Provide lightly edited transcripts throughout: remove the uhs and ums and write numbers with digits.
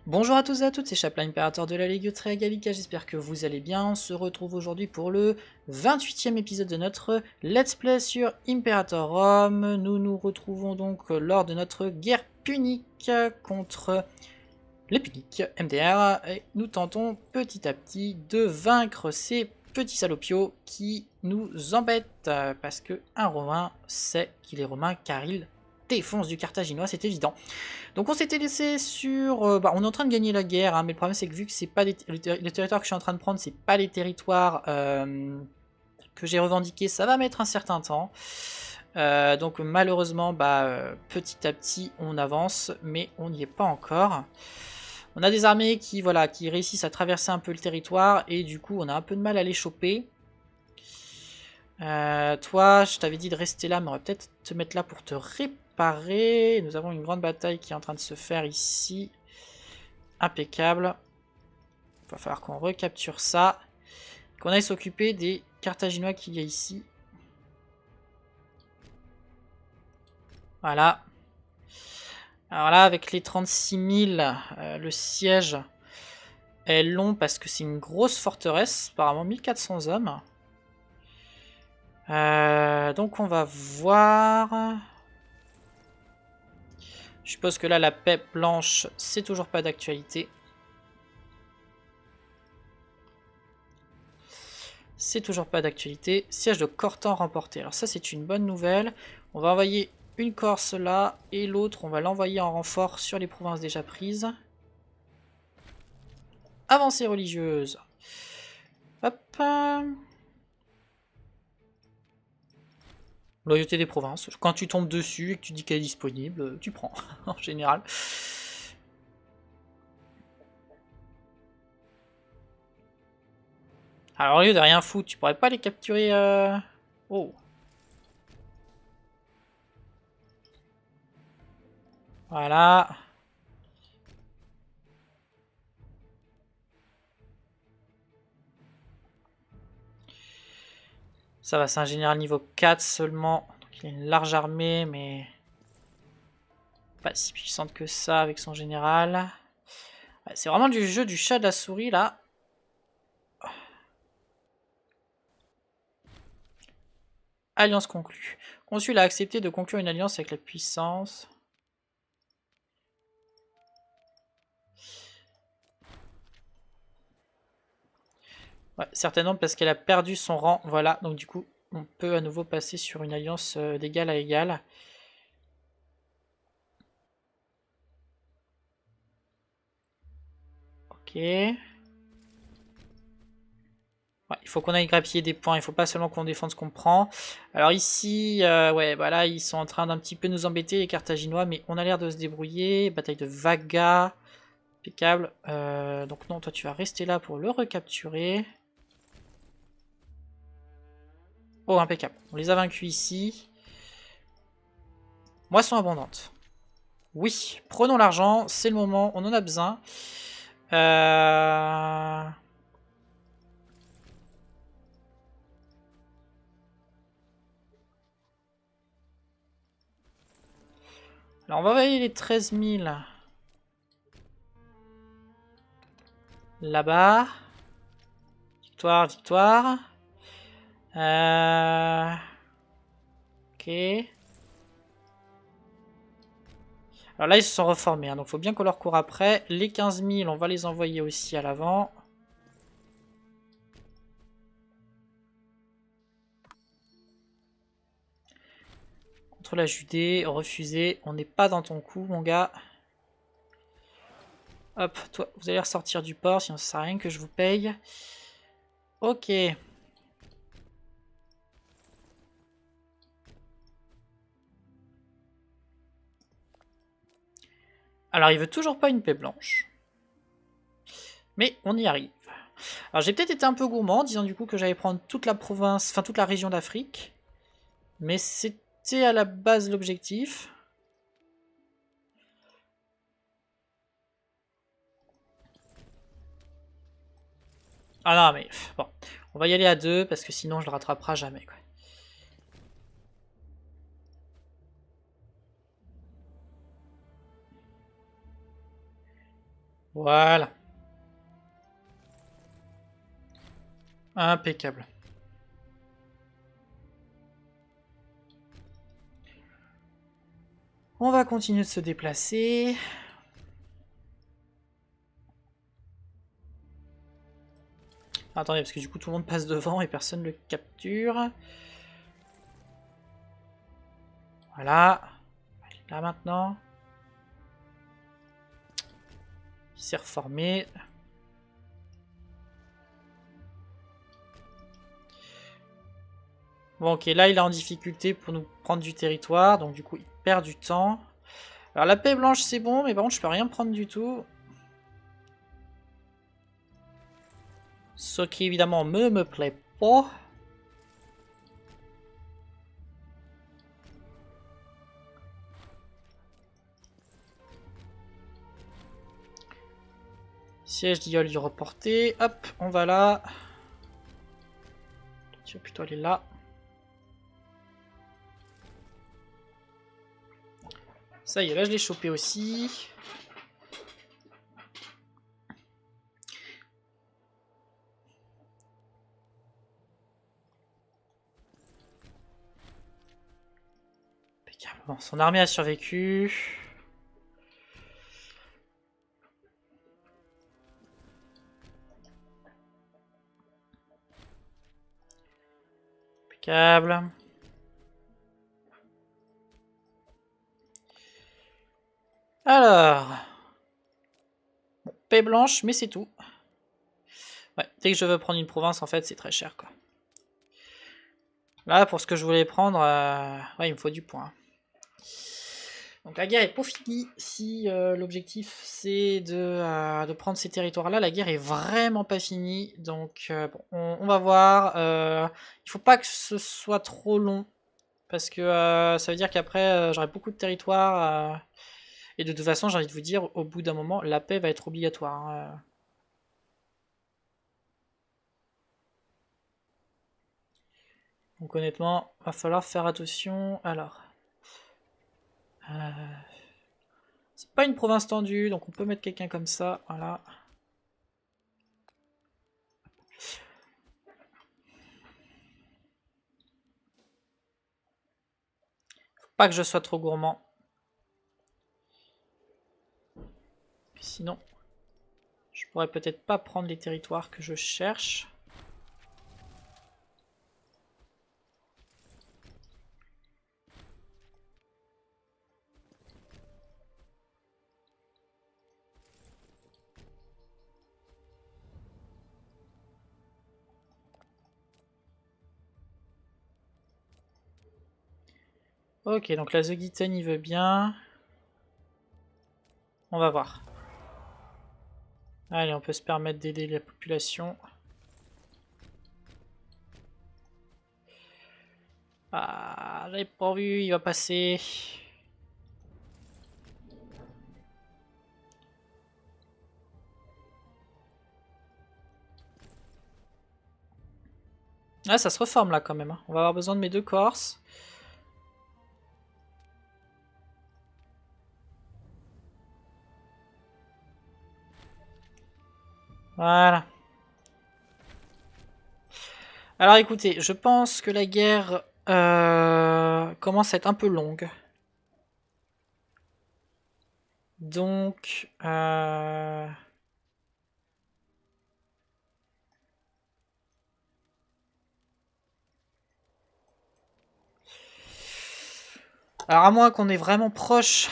Bonjour à tous et à toutes, c'est Chaplin, impérateur de la Légion Gallica, j'espère que vous allez bien. On se retrouve aujourd'hui pour le 28e épisode de notre Let's Play sur Imperator Rome. Nous nous retrouvons donc lors de notre guerre punique contre les puniques MDR et nous tentons petit à petit de vaincre ces petits salopios qui nous embêtent parce que un Romain sait qu'il est Romain car il défonce du Carthaginois, c'est évident. Donc on s'était laissé sur... on est en train de gagner la guerre, hein, mais le problème c'est que vu que c'est pas le territoire que je suis en train de prendre, c'est pas les territoires que j'ai revendiqués, ça va mettre un certain temps. Donc malheureusement, petit à petit on avance, mais on n'y est pas encore. On a des armées qui, voilà, qui réussissent à traverser un peu le territoire, et du coup on a un peu de mal à les choper. Toi, je t'avais dit de rester là, mais on va peut-être te mettre là pour te réparer. Nous avons une grande bataille qui est en train de se faire ici. Impeccable. Il va falloir qu'on recapture ça. Qu'on aille s'occuper des Carthaginois qu'il y a ici. Voilà. Alors là, avec les 36 000, le siège est long parce que c'est une grosse forteresse. Apparemment 1400 hommes. Donc on va voir... Je suppose que là, la paix blanche, c'est toujours pas d'actualité. C'est toujours pas d'actualité. Siège de Cortan remporté. Alors ça, c'est une bonne nouvelle. On va envoyer une Corse là, et l'autre, on va l'envoyer en renfort sur les provinces déjà prises. Avancée religieuse. Hop. Loyauté des provinces. Quand tu tombes dessus et que tu dis qu'elle est disponible, tu prends, en général. Alors au lieu de rien foutre, tu pourrais pas les capturer... Oh. Voilà. Ça va, c'est un général niveau 4 seulement. Donc il a une large armée, mais... pas si puissante que ça avec son général. Ouais, c'est vraiment du jeu du chat de la souris là. Alliance conclue. Consul a accepté de conclure une alliance avec la puissance. Ouais, certainement parce qu'elle a perdu son rang. Voilà, donc du coup, on peut à nouveau passer sur une alliance d'égal à égal. Ok. Ouais, il faut qu'on aille grappiller des points, il faut pas seulement qu'on défende ce qu'on prend. Alors ici, ouais, voilà, ils sont en train d'un petit peu nous embêter, les Carthaginois, mais on a l'air de se débrouiller. Bataille de Vaga, impeccable. Donc non, toi tu vas rester là pour le recapturer. Oh, impeccable. On les a vaincus ici. Moisson abondante. Oui, prenons l'argent, c'est le moment, on en a besoin. Euh... Alors on va envoyer les 13 000 là-bas. Victoire, victoire. Ok. Alors là ils se sont reformés, hein, donc il faut bien qu'on leur court après. Les 15 000, on va les envoyer aussi à l'avant. Contre la Judée, refusé. On n'est pas dans ton coup, mon gars. Hop, toi, vous allez ressortir du port, sinon ça sert à rien que je vous paye. Ok. Alors il veut toujours pas une paix blanche. Mais on y arrive. Alors j'ai peut-être été un peu gourmand en disant du coup que j'allais prendre toute la province, enfin toute la région d'Afrique. Mais c'était à la base l'objectif. Ah non mais bon, on va y aller à deux parce que sinon je le rattraperai jamais quoi. Voilà. Impeccable. On va continuer de se déplacer. Attendez, parce que du coup tout le monde passe devant et personne ne le capture. Voilà. Là maintenant. Il s'est reformé. Bon ok, là il est en difficulté pour nous prendre du territoire, donc du coup il perd du temps. Alors la paix blanche c'est bon, mais par contre je peux rien prendre du tout. Ce qui évidemment me plaît pas. Siège d'Iol reporté. Hop, on va là. Tu vas plutôt aller là. Ça y est, là je l'ai chopé aussi. Bon, son armée a survécu. Impeccable. Alors. Bon, paix blanche, mais c'est tout. Ouais, dès que je veux prendre une province, en fait, c'est très cher, quoi. Là, pour ce que je voulais prendre, ouais, il me faut du point. Donc la guerre est pas finie. Si l'objectif c'est de prendre ces territoires-là, la guerre est vraiment pas finie. Donc bon, on va voir. Il faut pas que ce soit trop long. Parce que ça veut dire qu'après j'aurai beaucoup de territoires. Et de toute façon, j'ai envie de vous dire, au bout d'un moment, la paix va être obligatoire. Hein. Donc honnêtement, va falloir faire attention. Alors. C'est pas une province tendue, donc on peut mettre quelqu'un comme ça. Voilà. Faut pas que je sois trop gourmand. Sinon, je pourrais peut-être pas prendre les territoires que je cherche. Ok, donc la Zogiten il veut bien. On va voir. Allez, on peut se permettre d'aider la population. Ah, j'avais pas vu, il va passer. Ah, ça se reforme là quand même. Hein. On va avoir besoin de mes deux Corses. Voilà. Alors écoutez, je pense que la guerre commence à être un peu longue. Donc... Alors à moins qu'on est vraiment proche.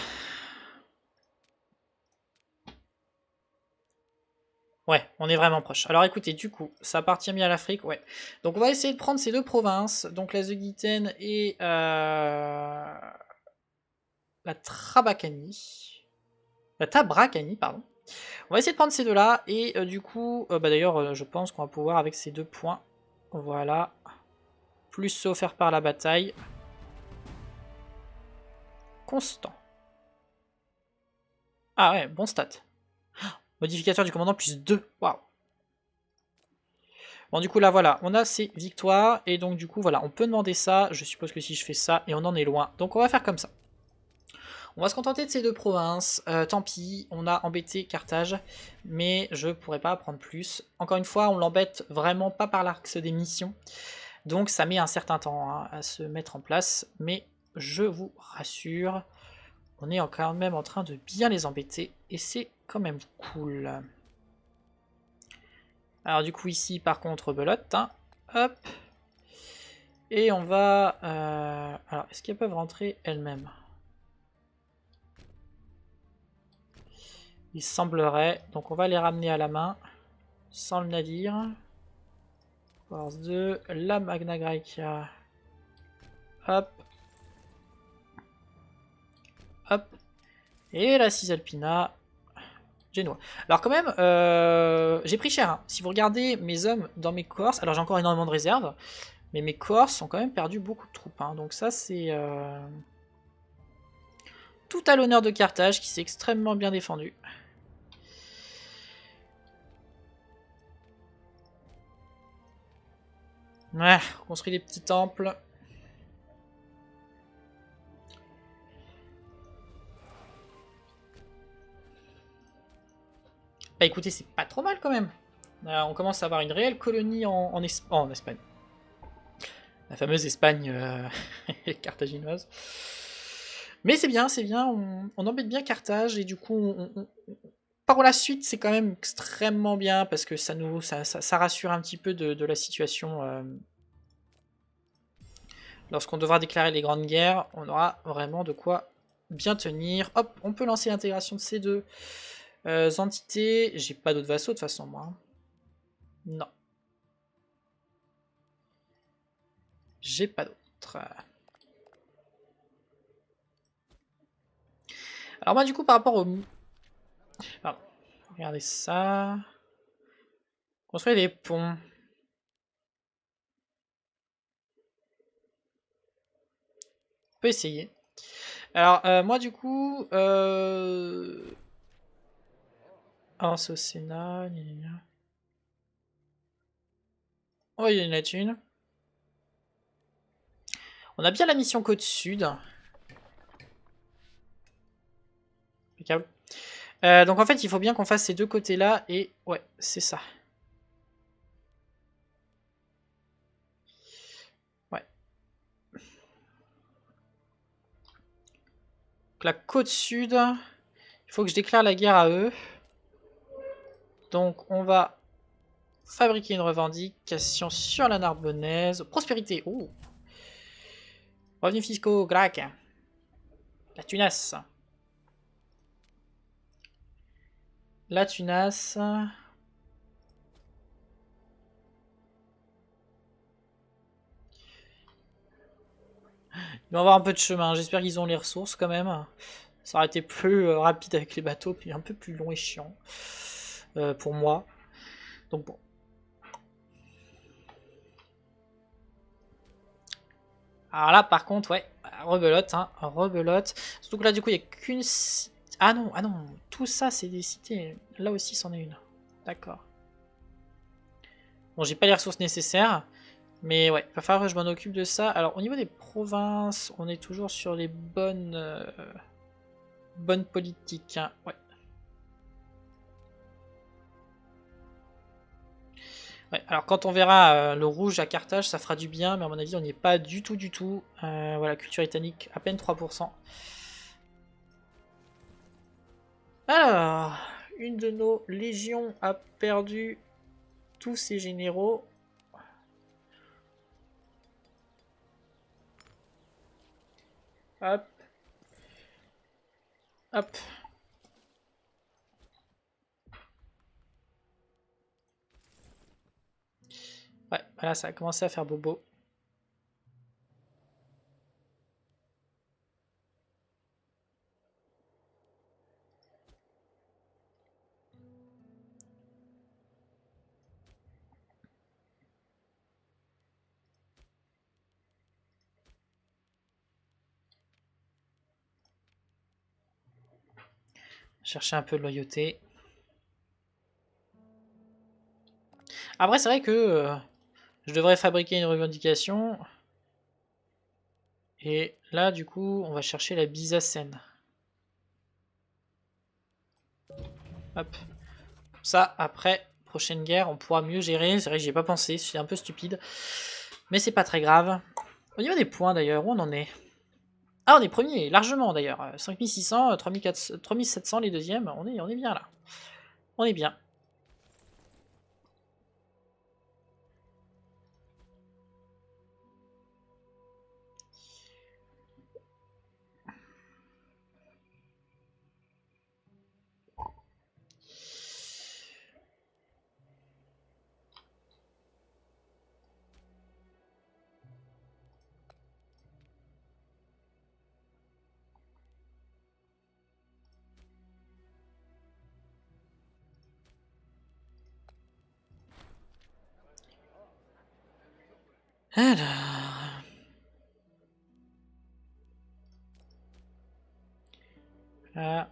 Ouais, on est vraiment proche. Alors écoutez, du coup, ça appartient bien à l'Afrique, ouais. Donc on va essayer de prendre ces deux provinces, donc la Zugiten et la Trabacanie. La Tabracanie, pardon. On va essayer de prendre ces deux-là, et du coup, bah d'ailleurs, je pense qu'on va pouvoir avec ces deux points. Voilà. Plus ceux offerts par la bataille. Constant. Ah ouais, bon stat. Modificateur du commandant plus 2. Waouh. Bon, du coup, là, voilà, on a ces victoires. Et donc, du coup, voilà, on peut demander ça. Je suppose que si je fais ça, et on en est loin. Donc, on va faire comme ça. On va se contenter de ces deux provinces. Tant pis, on a embêté Carthage, mais je pourrais pas prendre plus. Encore une fois, on l'embête vraiment pas par l'axe des missions. Donc ça met un certain temps hein, à se mettre en place, mais je vous rassure, on est quand même en train de bien les embêter, et c'est quand même cool. Alors du coup ici par contre belote, hein. Hop. Et on va... Alors est-ce qu'elles peuvent rentrer elles-mêmes? Il semblerait, donc on va les ramener à la main, sans le navire. Force 2, la Magna Graecia. Hop. Hop. Et la Cisalpina. Génois. Alors quand même, j'ai pris cher. Hein. Si vous regardez mes hommes dans mes cohorts, alors j'ai encore énormément de réserves, mais mes cohorts ont quand même perdu beaucoup de troupes. Hein. Donc ça c'est tout à l'honneur de Carthage qui s'est extrêmement bien défendu. Ouais, on construit des petits temples. Bah écoutez, c'est pas trop mal quand même. On commence à avoir une réelle colonie en Espagne. La fameuse Espagne carthaginoise. Mais c'est bien, on embête bien Carthage et du coup, par la suite, c'est quand même extrêmement bien parce que ça rassure un petit peu de la situation. Lorsqu'on devra déclarer les grandes guerres, on aura vraiment de quoi bien tenir. Hop, on peut lancer l'intégration de ces deux entités. J'ai pas d'autres vassaux de toute façon, moi. Non. J'ai pas d'autres. Alors moi, du coup, par rapport au... Pardon. Regardez ça. Construire des ponts. On peut essayer. Alors, moi, du coup... Avance au Sénat. Oh, il y en a une. On a bien la mission Côte Sud. Impeccable. Donc en fait, il faut bien qu'on fasse ces deux côtés-là. Et ouais, c'est ça. Ouais. Donc la Côte Sud, il faut que je déclare la guerre à eux. Donc on va fabriquer une revendication sur la Narbonnaise. Prospérité. Oh. Revenus fiscaux, grac. La tunasse. La tunasse. Ils vont avoir un peu de chemin. J'espère qu'ils ont les ressources quand même. Ça aurait été plus rapide avec les bateaux, puis un peu plus long et chiant pour moi. Donc bon. Alors là, par contre, ouais, rebelote, hein, rebelote. Surtout que là, du coup, il n'y a qu'une... Ah non, tout ça, c'est des cités. Là aussi, c'en est une. D'accord. Bon, j'ai pas les ressources nécessaires. Mais ouais, il va falloir que je m'en occupe de ça. Alors, au niveau des provinces, on est toujours sur les bonnes politiques. Hein. Ouais. Ouais, alors quand on verra le rouge à Carthage, ça fera du bien, mais à mon avis, on n'y est pas du tout, du tout. Voilà, culture britannique, à peine 3%. Alors, une de nos légions a perdu tous ses généraux. Hop. Hop. Ouais, voilà, ça a commencé à faire bobo. Chercher un peu de loyauté. Après, c'est vrai que je devrais fabriquer une revendication. Et là, du coup, on va chercher la Byzacène. Hop. Comme ça, après, prochaine guerre, on pourra mieux gérer. C'est vrai que j'y ai pas pensé, c'est un peu stupide. Mais c'est pas très grave. Au niveau des points d'ailleurs, où on en est? Ah, on est premier, largement d'ailleurs. 5600, 3700 les deuxièmes. On est bien là. On est bien. Alors... Là.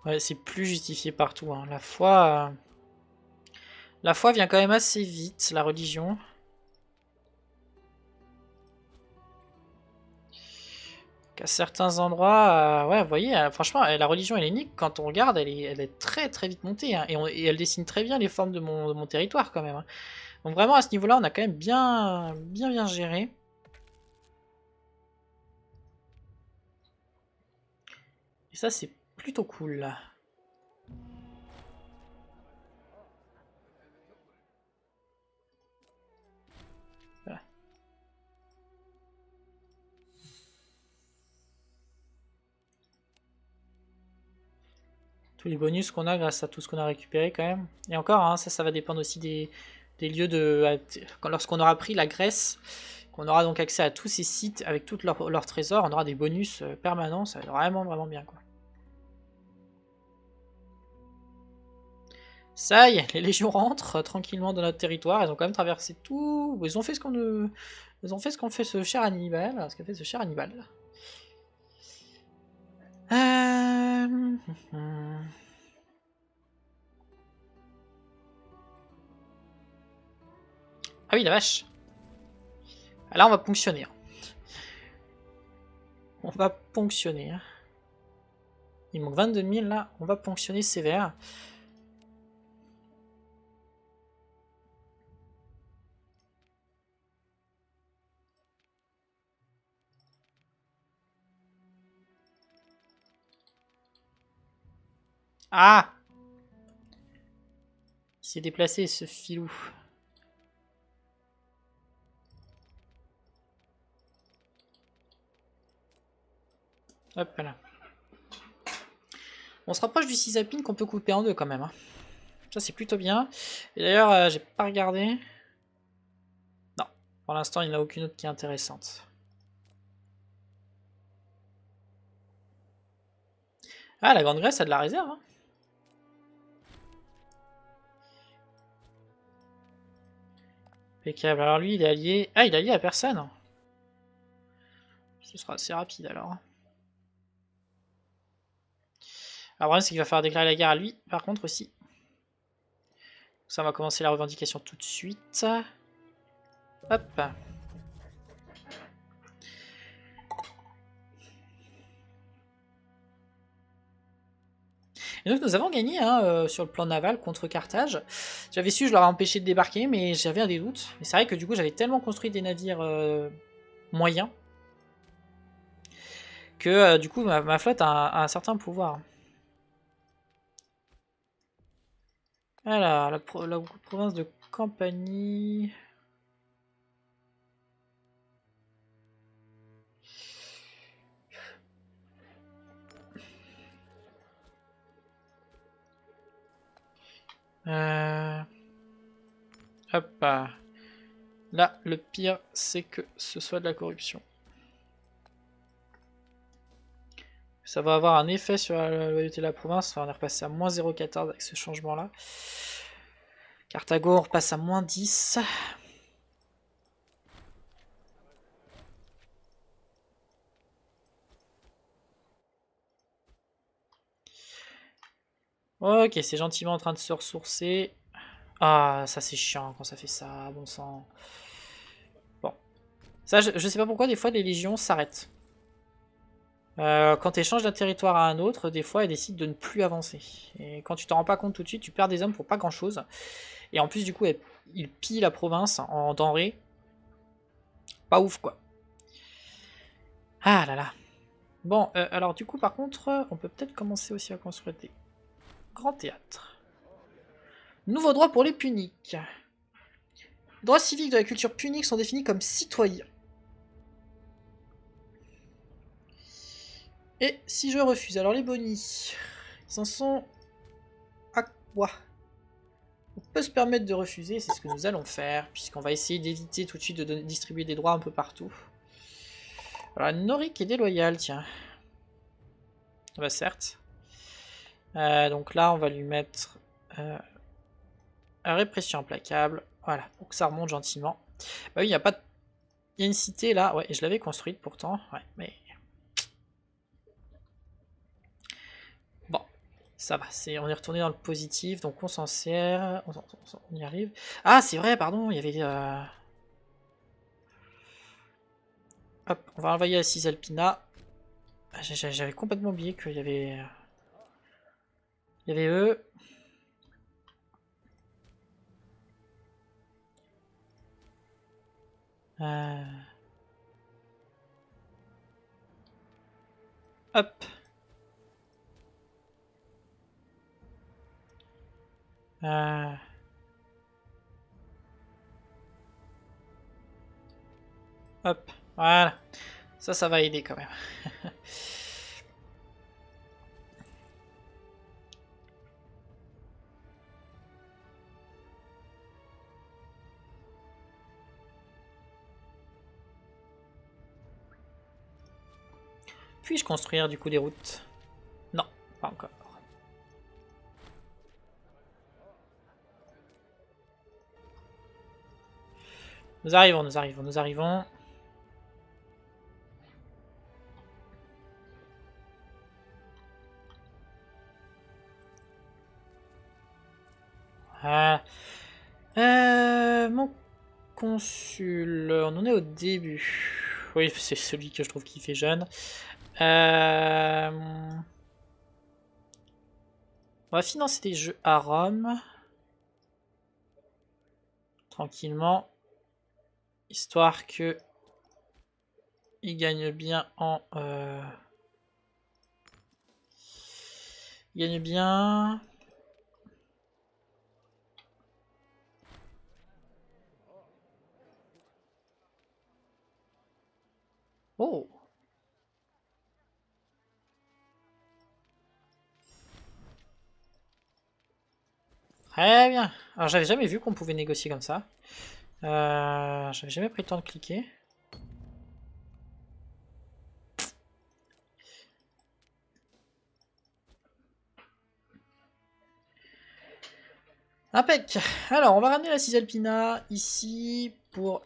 Ouais, c'est plus justifié partout. Hein. La foi vient quand même assez vite, la religion. À certains endroits, ouais, vous voyez, franchement, la religion hellénique, quand on regarde, elle est très très vite montée. Hein, et elle dessine très bien les formes de mon territoire quand même. Hein. Donc vraiment, à ce niveau-là, on a quand même bien géré. Et ça, c'est plutôt cool, là. Voilà. Tous les bonus qu'on a grâce à tout ce qu'on a récupéré quand même. Et encore, hein, ça va dépendre aussi des lieux de... Lorsqu'on aura pris la Grèce, qu'on aura donc accès à tous ces sites avec tous leurs trésors, on aura des bonus permanents, ça va être vraiment bien, quoi. Ça y est, les légions rentrent tranquillement dans notre territoire. Elles ont quand même traversé tout. Ils ont fait ce qu'on Ils ont fait ce qu'on fait ce cher Hannibal. Ce qu'a fait ce cher Hannibal. Euh... Ah oui, la vache. Là, on va ponctionner. On va ponctionner. Il manque 22 000 là. On va ponctionner sévère. Ah! Il s'est déplacé ce filou. Hop là. On se rapproche du Cisapine qu'on peut couper en deux quand même. Hein. Ça c'est plutôt bien. Et d'ailleurs, j'ai pas regardé. Non, pour l'instant il n'y en a aucune autre qui est intéressante. Ah, la Grande Grèce a de la réserve. Hein. Impeccable. Alors lui, il est allié. Ah, il est allié à personne. Ce sera assez rapide alors. Alors, le problème, c'est qu'il va falloir déclarer la guerre à lui, par contre aussi. Ça, on va commencer la revendication tout de suite. Hop. Et donc nous avons gagné hein, sur le plan naval contre Carthage. J'avais su, je leur ai empêché de débarquer, mais j'avais des doutes. Mais c'est vrai que du coup j'avais tellement construit des navires moyens que du coup ma flotte a un certain pouvoir. Alors, la province de Campanie... Hop. Là, le pire, c'est que ce soit de la corruption. Ça va avoir un effet sur la loyauté de la province. Enfin, on est repassé à moins 0,14 avec ce changement-là. Carthago, on repasse à moins 10. Ok, c'est gentiment en train de se ressourcer. Ah, ça c'est chiant quand ça fait ça, bon sang. Bon. Ça, je sais pas pourquoi, des fois, les légions s'arrêtent. Quand tu échanges d'un territoire à un autre, des fois, elles décident de ne plus avancer. Et quand tu t'en rends pas compte tout de suite, tu perds des hommes pour pas grand-chose. Et en plus, du coup, ils pillent la province en denrées. Pas ouf, quoi. Ah là là. Bon, alors du coup, par contre, on peut peut-être commencer aussi à construire des grands théâtres. Nouveau droit pour les puniques. Les droits civiques de la culture punique sont définis comme citoyens. Et si je refuse, alors les bonis, ils en sont à quoi? On peut se permettre de refuser, c'est ce que nous allons faire, puisqu'on va essayer d'éviter tout de suite de distribuer des droits un peu partout. Alors, Noric est déloyal, tiens. Bah certes. Donc là, on va lui mettre répression implacable. Voilà, pour que ça remonte gentiment. Bah oui, il y a pas de... Il y a une cité là, ouais, je l'avais construite pourtant, ouais, mais... Bon, ça va, on est retourné dans le positif, donc on s'en sert, on y arrive. Ah, c'est vrai, pardon, il y avait... Hop, on va envoyer à Cisalpina. J'avais complètement oublié qu'il y avait... Il y avait eux. Hop. Hop, voilà. Ça va aider quand même. Puis-je construire du coup des routes? Non, pas encore. Nous arrivons, nous arrivons, nous arrivons. Mon consul, on en est au début. Oui, c'est celui que je trouve qui fait jeune. On va financer des jeux à Rome. Tranquillement. Histoire que il gagne bien en... Il gagne bien... Oh! Très bien. Alors j'avais jamais vu qu'on pouvait négocier comme ça. J'avais jamais pris le temps de cliquer. Impec. Alors on va ramener la Cisalpina ici pour...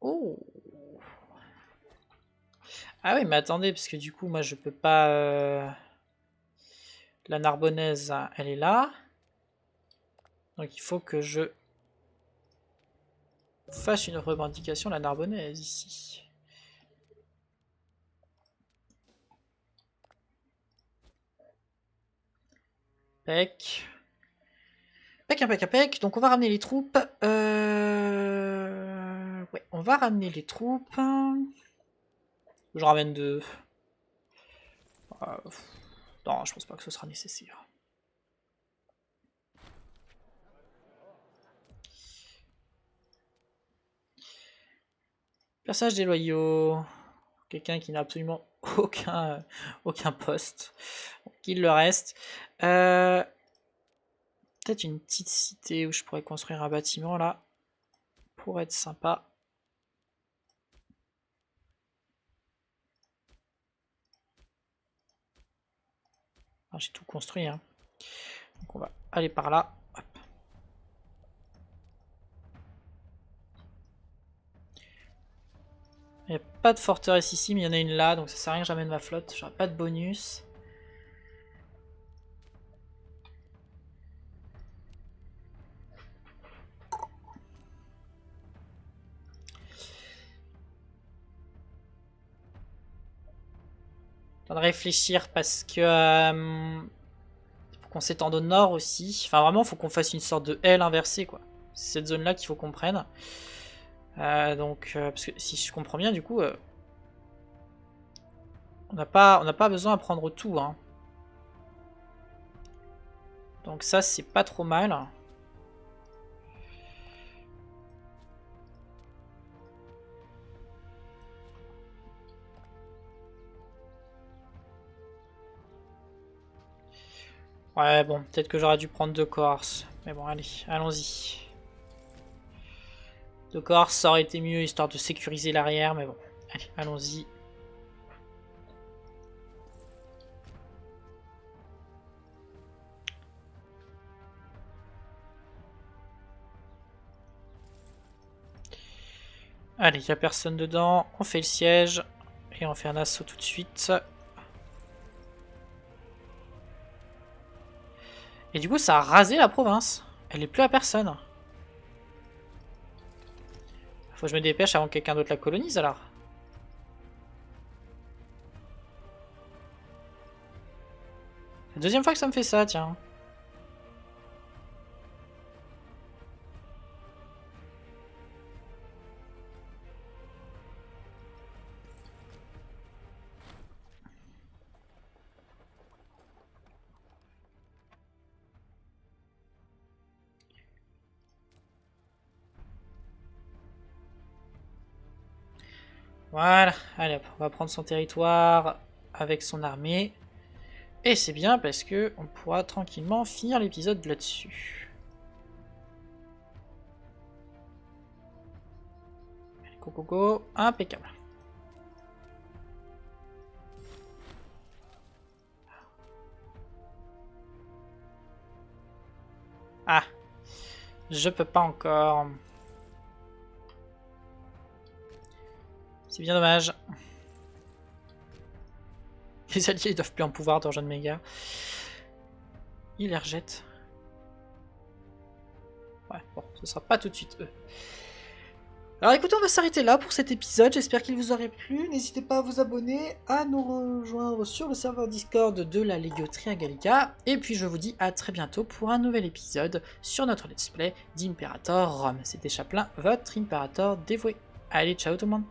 Oh! Ah oui mais attendez parce que du coup moi je peux pas... La Narbonnaise elle est là. Donc il faut que je fasse une revendication de la Narbonnaise ici. Impec. Impec, impec, impec. Donc on va ramener les troupes. Ouais, on va ramener les troupes. Je ramène deux. Non, je pense pas que ce sera nécessaire. Personnage des loyaux. Quelqu'un qui n'a absolument aucun poste. Donc il le reste. Peut-être une petite cité où je pourrais construire un bâtiment là. Pour être sympa. Ah, j'ai tout construit. Hein. Donc on va aller par là. Hop. Il n'y a pas de forteresse ici, mais il y en a une là, donc ça sert à rien que j'amène ma flotte. J'aurai pas de bonus. de réfléchir parce que faut qu'on s'étende au nord aussi. Enfin vraiment, faut qu'on fasse une sorte de L inversée quoi. C'est cette zone là qu'il faut qu'on prenne. Parce que si je comprends bien, du coup, on n'a pas besoin à prendre tout. Hein. Donc ça, c'est pas trop mal. Ouais, bon, peut-être que j'aurais dû prendre 2 cohorts. Mais bon, allez, allons-y. 2 cohorts, ça aurait été mieux, histoire de sécuriser l'arrière, mais bon. Allez, allons-y. Allez, il n'y a personne dedans. On fait le siège. Et on fait un assaut tout de suite. Et du coup, ça a rasé la province. Elle est plus à personne. Faut que je me dépêche avant que quelqu'un d'autre la colonise alors. C'est la deuxième fois que ça me fait ça, tiens. Voilà, allez hop, on va prendre son territoire avec son armée. Et c'est bien parce que on pourra tranquillement finir l'épisode là-dessus. Go go go, impeccable. Ah, je peux pas encore. C'est bien dommage. Les alliés ils doivent plus en pouvoir dans Jeune Méga. Il les rejette. Ouais, bon, ce sera pas tout de suite eux. Alors écoutez, on va s'arrêter là pour cet épisode, j'espère qu'il vous aurait plu. N'hésitez pas à vous abonner, à nous rejoindre sur le serveur Discord de la Legio Triangelica. Et puis je vous dis à très bientôt pour un nouvel épisode sur notre let's play d'Imperator Rome. C'était Chaplin, votre Imperator dévoué. Allez, ciao tout le monde.